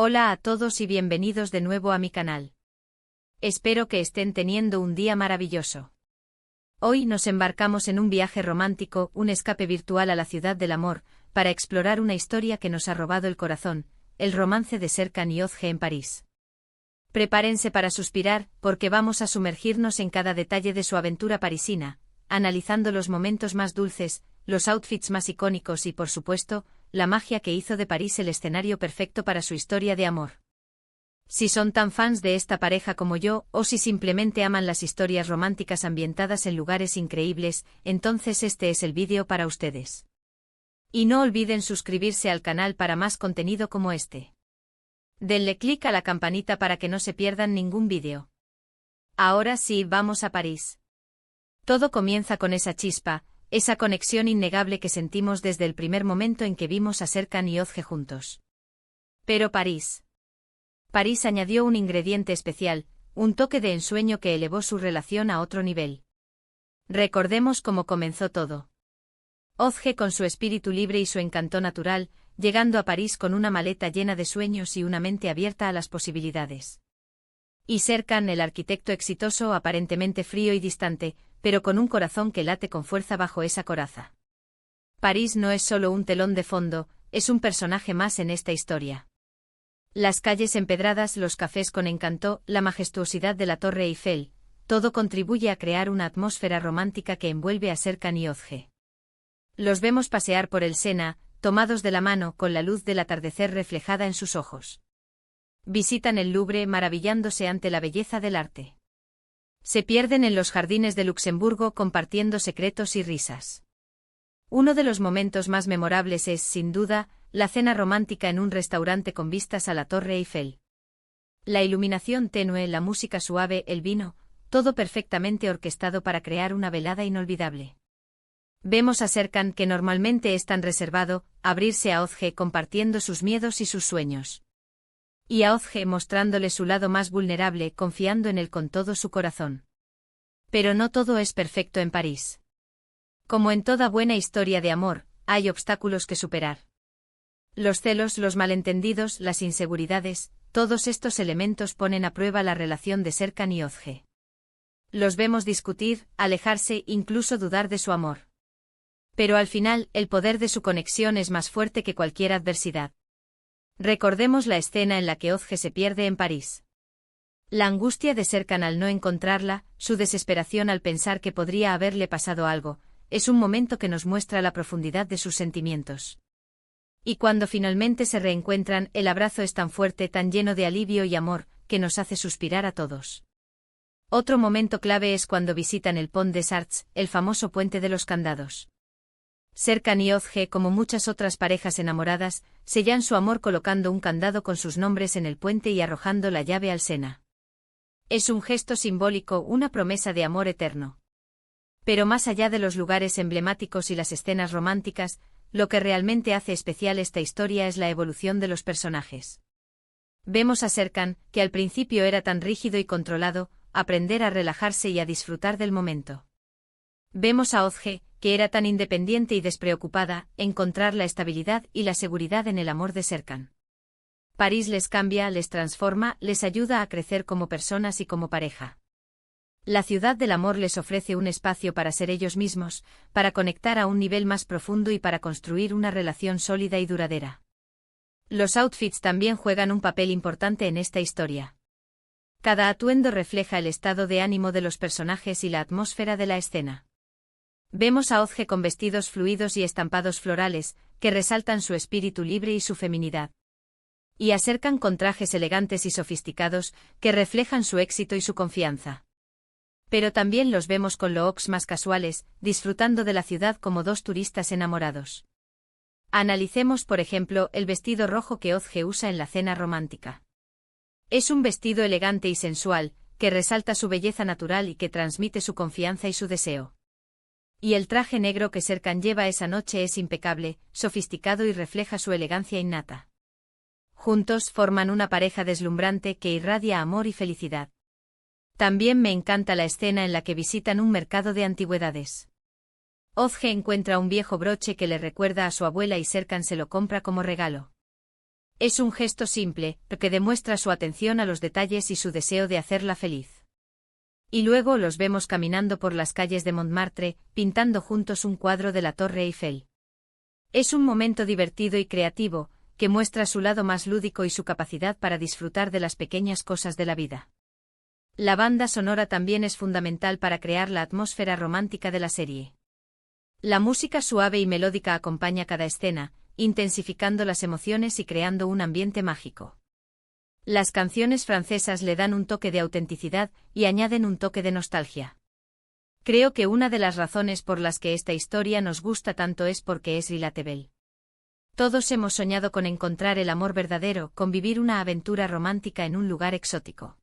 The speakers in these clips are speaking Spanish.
Hola a todos y bienvenidos de nuevo a mi canal. Espero que estén teniendo un día maravilloso. Hoy nos embarcamos en un viaje romántico, un escape virtual a la ciudad del amor, para explorar una historia que nos ha robado el corazón, el romance de Serkan y Özge en París. Prepárense para suspirar, porque vamos a sumergirnos en cada detalle de su aventura parisina, analizando los momentos más dulces, los outfits más icónicos y, por supuesto, la magia que hizo de París el escenario perfecto para su historia de amor. Si son tan fans de esta pareja como yo, o si simplemente aman las historias románticas ambientadas en lugares increíbles, entonces este es el vídeo para ustedes. Y no olviden suscribirse al canal para más contenido como este. Denle clic a la campanita para que no se pierdan ningún vídeo. Ahora sí, vamos a París. Todo comienza con esa chispa, esa conexión innegable que sentimos desde el primer momento en que vimos a Serkan y Özge juntos. Pero París añadió un ingrediente especial, un toque de ensueño que elevó su relación a otro nivel. Recordemos cómo comenzó todo. Özge con su espíritu libre y su encanto natural, llegando a París con una maleta llena de sueños y una mente abierta a las posibilidades. Y Serkan, el arquitecto exitoso, aparentemente frío y distante, pero con un corazón que late con fuerza bajo esa coraza. París no es solo un telón de fondo, es un personaje más en esta historia. Las calles empedradas, los cafés con encanto, la majestuosidad de la Torre Eiffel, todo contribuye a crear una atmósfera romántica que envuelve a Serkan y Özge. Los vemos pasear por el Sena, tomados de la mano, con la luz del atardecer reflejada en sus ojos. Visitan el Louvre maravillándose ante la belleza del arte. Se pierden en los jardines de Luxemburgo compartiendo secretos y risas. Uno de los momentos más memorables es, sin duda, la cena romántica en un restaurante con vistas a la Torre Eiffel. La iluminación tenue, la música suave, el vino, todo perfectamente orquestado para crear una velada inolvidable. Vemos a Serkan, que normalmente es tan reservado, abrirse a Özge compartiendo sus miedos y sus sueños. Y a Özge mostrándole su lado más vulnerable, confiando en él con todo su corazón. Pero no todo es perfecto en París. Como en toda buena historia de amor, hay obstáculos que superar. Los celos, los malentendidos, las inseguridades, todos estos elementos ponen a prueba la relación de Serkan y Özge. Los vemos discutir, alejarse, incluso dudar de su amor. Pero al final, el poder de su conexión es más fuerte que cualquier adversidad. Recordemos la escena en la que Özge se pierde en París. La angustia de Serkan al no encontrarla, su desesperación al pensar que podría haberle pasado algo, es un momento que nos muestra la profundidad de sus sentimientos. Y cuando finalmente se reencuentran, el abrazo es tan fuerte, tan lleno de alivio y amor, que nos hace suspirar a todos. Otro momento clave es cuando visitan el Pont des Arts, el famoso puente de los candados. Serkan y Özge, como muchas otras parejas enamoradas, sellan su amor colocando un candado con sus nombres en el puente y arrojando la llave al Sena. Es un gesto simbólico, una promesa de amor eterno. Pero más allá de los lugares emblemáticos y las escenas románticas, lo que realmente hace especial esta historia es la evolución de los personajes. Vemos a Serkan, que al principio era tan rígido y controlado, aprender a relajarse y a disfrutar del momento. Vemos a Özge, que era tan independiente y despreocupada, encontrar la estabilidad y la seguridad en el amor de Serkan. París les cambia, les transforma, les ayuda a crecer como personas y como pareja. La ciudad del amor les ofrece un espacio para ser ellos mismos, para conectar a un nivel más profundo y para construir una relación sólida y duradera. Los outfits también juegan un papel importante en esta historia. Cada atuendo refleja el estado de ánimo de los personajes y la atmósfera de la escena. Vemos a Özge con vestidos fluidos y estampados florales, que resaltan su espíritu libre y su feminidad. Y a Serkan con trajes elegantes y sofisticados, que reflejan su éxito y su confianza. Pero también los vemos con looks más casuales, disfrutando de la ciudad como dos turistas enamorados. Analicemos, por ejemplo, el vestido rojo que Özge usa en la cena romántica. Es un vestido elegante y sensual, que resalta su belleza natural y que transmite su confianza y su deseo. Y el traje negro que Serkan lleva esa noche es impecable, sofisticado y refleja su elegancia innata. Juntos forman una pareja deslumbrante que irradia amor y felicidad. También me encanta la escena en la que visitan un mercado de antigüedades. Özge encuentra un viejo broche que le recuerda a su abuela y Serkan se lo compra como regalo. Es un gesto simple, pero que demuestra su atención a los detalles y su deseo de hacerla feliz. Y luego los vemos caminando por las calles de Montmartre, pintando juntos un cuadro de la Torre Eiffel. Es un momento divertido y creativo, que muestra su lado más lúdico y su capacidad para disfrutar de las pequeñas cosas de la vida. La banda sonora también es fundamental para crear la atmósfera romántica de la serie. La música suave y melódica acompaña cada escena, intensificando las emociones y creando un ambiente mágico. Las canciones francesas le dan un toque de autenticidad y añaden un toque de nostalgia. Creo que una de las razones por las que esta historia nos gusta tanto es porque es relatable. Todos hemos soñado con encontrar el amor verdadero, con vivir una aventura romántica en un lugar exótico.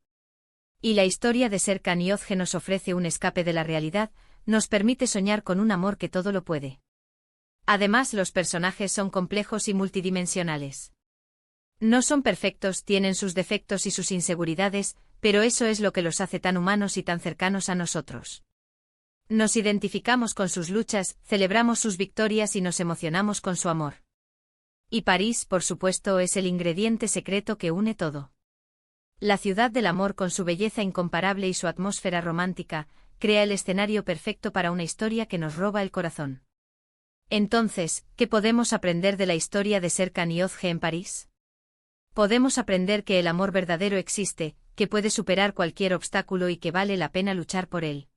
Y la historia de Serkan y Özge nos ofrece un escape de la realidad, nos permite soñar con un amor que todo lo puede. Además, los personajes son complejos y multidimensionales. No son perfectos, tienen sus defectos y sus inseguridades, pero eso es lo que los hace tan humanos y tan cercanos a nosotros. Nos identificamos con sus luchas, celebramos sus victorias y nos emocionamos con su amor. Y París, por supuesto, es el ingrediente secreto que une todo. La ciudad del amor, con su belleza incomparable y su atmósfera romántica, crea el escenario perfecto para una historia que nos roba el corazón. Entonces, ¿qué podemos aprender de la historia de Serkan y Özge en París? Podemos aprender que el amor verdadero existe, que puede superar cualquier obstáculo y que vale la pena luchar por él.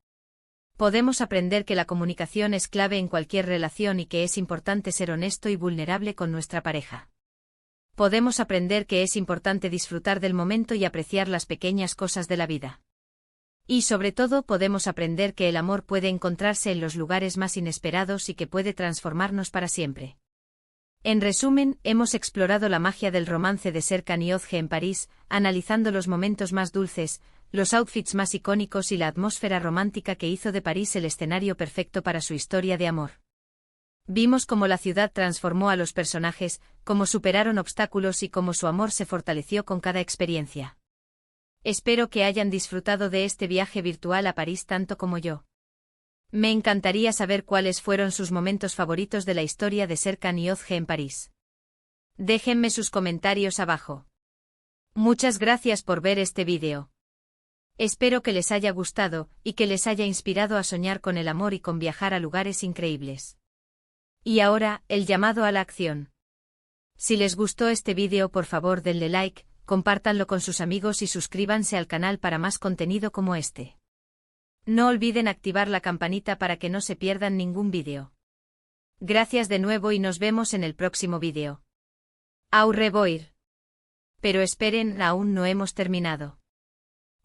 Podemos aprender que la comunicación es clave en cualquier relación y que es importante ser honesto y vulnerable con nuestra pareja. Podemos aprender que es importante disfrutar del momento y apreciar las pequeñas cosas de la vida. Y sobre todo podemos aprender que el amor puede encontrarse en los lugares más inesperados y que puede transformarnos para siempre. En resumen, hemos explorado la magia del romance de Serkan y Özge en París, analizando los momentos más dulces, los outfits más icónicos y la atmósfera romántica que hizo de París el escenario perfecto para su historia de amor. Vimos cómo la ciudad transformó a los personajes, cómo superaron obstáculos y cómo su amor se fortaleció con cada experiencia. Espero que hayan disfrutado de este viaje virtual a París tanto como yo. Me encantaría saber cuáles fueron sus momentos favoritos de la historia de Serkan y Özge en París. Déjenme sus comentarios abajo. Muchas gracias por ver este vídeo. Espero que les haya gustado y que les haya inspirado a soñar con el amor y con viajar a lugares increíbles. Y ahora, el llamado a la acción. Si les gustó este vídeo, por favor denle like, compártanlo con sus amigos y suscríbanse al canal para más contenido como este. No olviden activar la campanita para que no se pierdan ningún vídeo. Gracias de nuevo y nos vemos en el próximo vídeo. Au revoir. Pero esperen, aún no hemos terminado.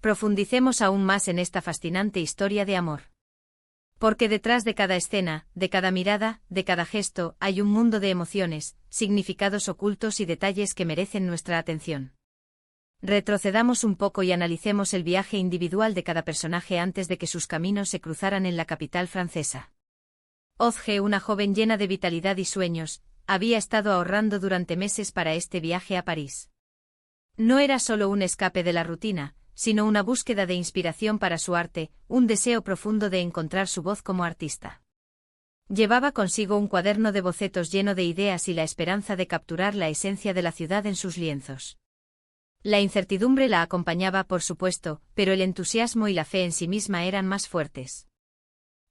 Profundicemos aún más en esta fascinante historia de amor. Porque detrás de cada escena, de cada mirada, de cada gesto, hay un mundo de emociones, significados ocultos y detalles que merecen nuestra atención. Retrocedamos un poco y analicemos el viaje individual de cada personaje antes de que sus caminos se cruzaran en la capital francesa. Özge, una joven llena de vitalidad y sueños, había estado ahorrando durante meses para este viaje a París. No era solo un escape de la rutina, sino una búsqueda de inspiración para su arte, un deseo profundo de encontrar su voz como artista. Llevaba consigo un cuaderno de bocetos lleno de ideas y la esperanza de capturar la esencia de la ciudad en sus lienzos. La incertidumbre la acompañaba, por supuesto, pero el entusiasmo y la fe en sí misma eran más fuertes.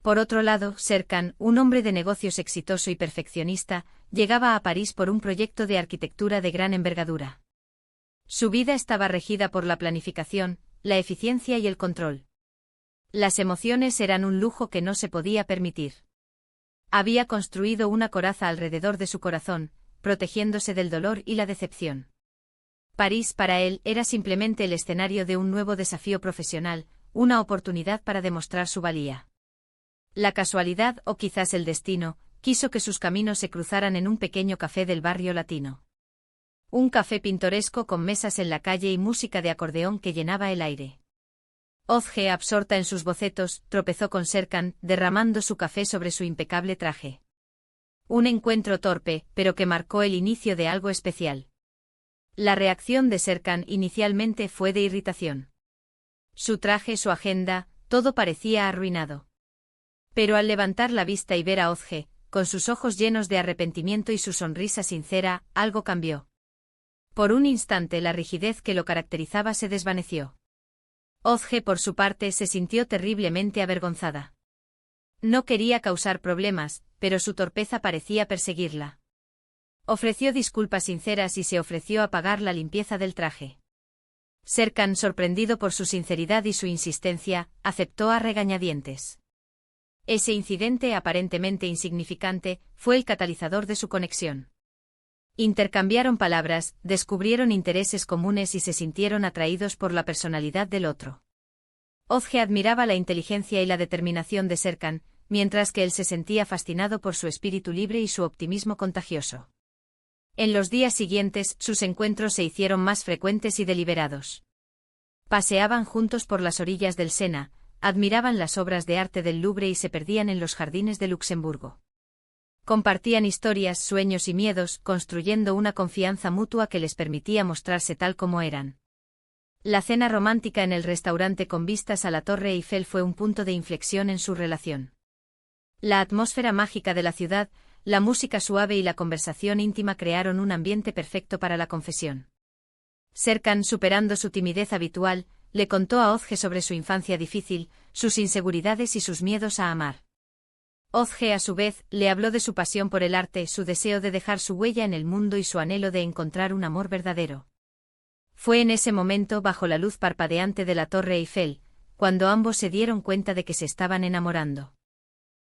Por otro lado, Serkan, un hombre de negocios exitoso y perfeccionista, llegaba a París por un proyecto de arquitectura de gran envergadura. Su vida estaba regida por la planificación, la eficiencia y el control. Las emociones eran un lujo que no se podía permitir. Había construido una coraza alrededor de su corazón, protegiéndose del dolor y la decepción. París para él era simplemente el escenario de un nuevo desafío profesional, una oportunidad para demostrar su valía. La casualidad, o quizás el destino, quiso que sus caminos se cruzaran en un pequeño café del barrio latino. Un café pintoresco con mesas en la calle y música de acordeón que llenaba el aire. Özge, absorta en sus bocetos, tropezó con Serkan, derramando su café sobre su impecable traje. Un encuentro torpe, pero que marcó el inicio de algo especial. La reacción de Serkan inicialmente fue de irritación. Su traje, su agenda, todo parecía arruinado. Pero al levantar la vista y ver a Özge, con sus ojos llenos de arrepentimiento y su sonrisa sincera, algo cambió. Por un instante la rigidez que lo caracterizaba se desvaneció. Ozge, por su parte, se sintió terriblemente avergonzada. No quería causar problemas, pero su torpeza parecía perseguirla. Ofreció disculpas sinceras y se ofreció a pagar la limpieza del traje. Serkan, sorprendido por su sinceridad y su insistencia, aceptó a regañadientes. Ese incidente aparentemente insignificante fue el catalizador de su conexión. Intercambiaron palabras, descubrieron intereses comunes y se sintieron atraídos por la personalidad del otro. Ozge admiraba la inteligencia y la determinación de Serkan, mientras que él se sentía fascinado por su espíritu libre y su optimismo contagioso. En los días siguientes, sus encuentros se hicieron más frecuentes y deliberados. Paseaban juntos por las orillas del Sena, admiraban las obras de arte del Louvre y se perdían en los jardines de Luxemburgo. Compartían historias, sueños y miedos, construyendo una confianza mutua que les permitía mostrarse tal como eran. La cena romántica en el restaurante con vistas a la Torre Eiffel fue un punto de inflexión en su relación. La atmósfera mágica de la ciudad, la música suave y la conversación íntima crearon un ambiente perfecto para la confesión. Serkan, superando su timidez habitual, le contó a Ozge sobre su infancia difícil, sus inseguridades y sus miedos a amar. Ozge, a su vez, le habló de su pasión por el arte, su deseo de dejar su huella en el mundo y su anhelo de encontrar un amor verdadero. Fue en ese momento, bajo la luz parpadeante de la Torre Eiffel, cuando ambos se dieron cuenta de que se estaban enamorando.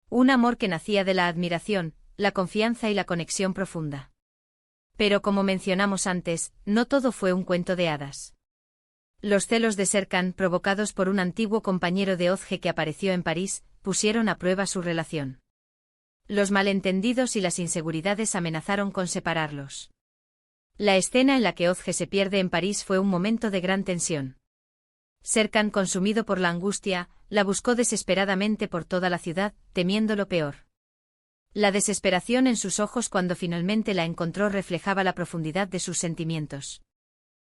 Un amor que nacía de la admiración, la confianza y la conexión profunda. Pero como mencionamos antes, no todo fue un cuento de hadas. Los celos de Serkan, provocados por un antiguo compañero de Ozge que apareció en París, pusieron a prueba su relación. Los malentendidos y las inseguridades amenazaron con separarlos. La escena en la que Ozge se pierde en París fue un momento de gran tensión. Serkan, consumido por la angustia, la buscó desesperadamente por toda la ciudad, temiendo lo peor. La desesperación en sus ojos cuando finalmente la encontró reflejaba la profundidad de sus sentimientos.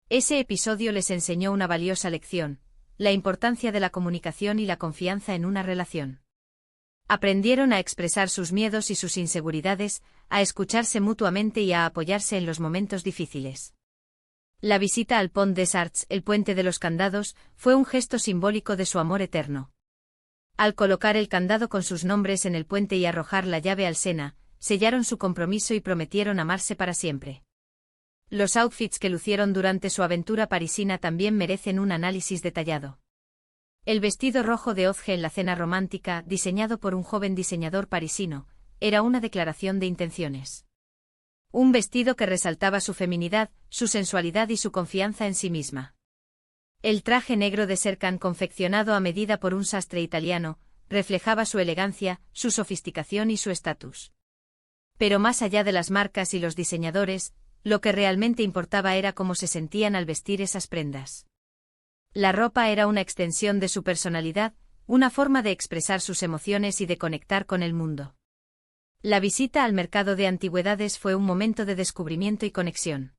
Ese episodio les enseñó una valiosa lección: la importancia de la comunicación y la confianza en una relación. Aprendieron a expresar sus miedos y sus inseguridades, a escucharse mutuamente y a apoyarse en los momentos difíciles. La visita al Pont des Arts, el puente de los candados, fue un gesto simbólico de su amor eterno. Al colocar el candado con sus nombres en el puente y arrojar la llave al Sena, sellaron su compromiso y prometieron amarse para siempre. Los outfits que lucieron durante su aventura parisina también merecen un análisis detallado. El vestido rojo de Ozge en la cena romántica, diseñado por un joven diseñador parisino, era una declaración de intenciones. Un vestido que resaltaba su feminidad, su sensualidad y su confianza en sí misma. El traje negro de Serkan, confeccionado a medida por un sastre italiano, reflejaba su elegancia, su sofisticación y su estatus. Pero más allá de las marcas y los diseñadores, lo que realmente importaba era cómo se sentían al vestir esas prendas. La ropa era una extensión de su personalidad, una forma de expresar sus emociones y de conectar con el mundo. La visita al mercado de antigüedades fue un momento de descubrimiento y conexión.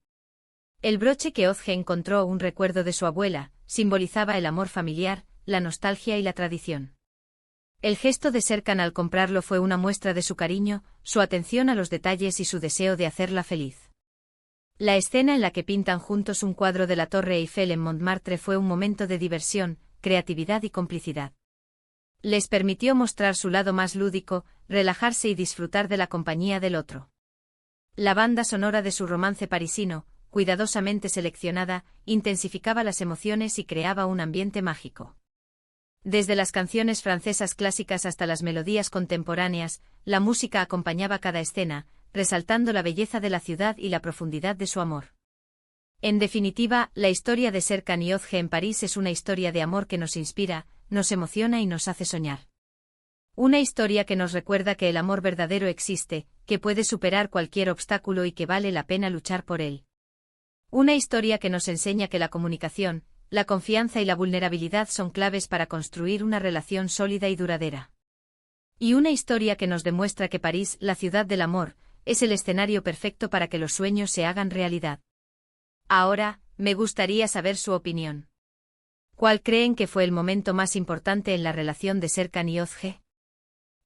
El broche que Ozge encontró, un recuerdo de su abuela, simbolizaba el amor familiar, la nostalgia y la tradición. El gesto de Serkan al comprarlo fue una muestra de su cariño, su atención a los detalles y su deseo de hacerla feliz. La escena en la que pintan juntos un cuadro de la Torre Eiffel en Montmartre fue un momento de diversión, creatividad y complicidad. Les permitió mostrar su lado más lúdico, relajarse y disfrutar de la compañía del otro. La banda sonora de su romance parisino, cuidadosamente seleccionada, intensificaba las emociones y creaba un ambiente mágico. Desde las canciones francesas clásicas hasta las melodías contemporáneas, la música acompañaba cada escena, resaltando la belleza de la ciudad y la profundidad de su amor. En definitiva, la historia de Serkan y Ozge en París es una historia de amor que nos inspira, nos emociona y nos hace soñar. Una historia que nos recuerda que el amor verdadero existe, que puede superar cualquier obstáculo y que vale la pena luchar por él. Una historia que nos enseña que la comunicación, la confianza y la vulnerabilidad son claves para construir una relación sólida y duradera. Y una historia que nos demuestra que París, la ciudad del amor, es el escenario perfecto para que los sueños se hagan realidad. Ahora, me gustaría saber su opinión. ¿Cuál creen que fue el momento más importante en la relación de Serkan y Ozge?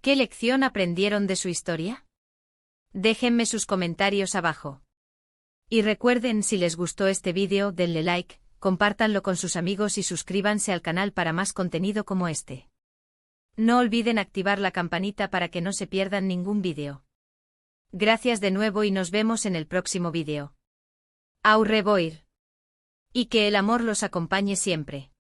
¿Qué lección aprendieron de su historia? Déjenme sus comentarios abajo. Y recuerden, si les gustó este vídeo, denle like, compártanlo con sus amigos y suscríbanse al canal para más contenido como este. No olviden activar la campanita para que no se pierdan ningún vídeo. Gracias de nuevo y nos vemos en el próximo vídeo. Au revoir. Y que el amor los acompañe siempre.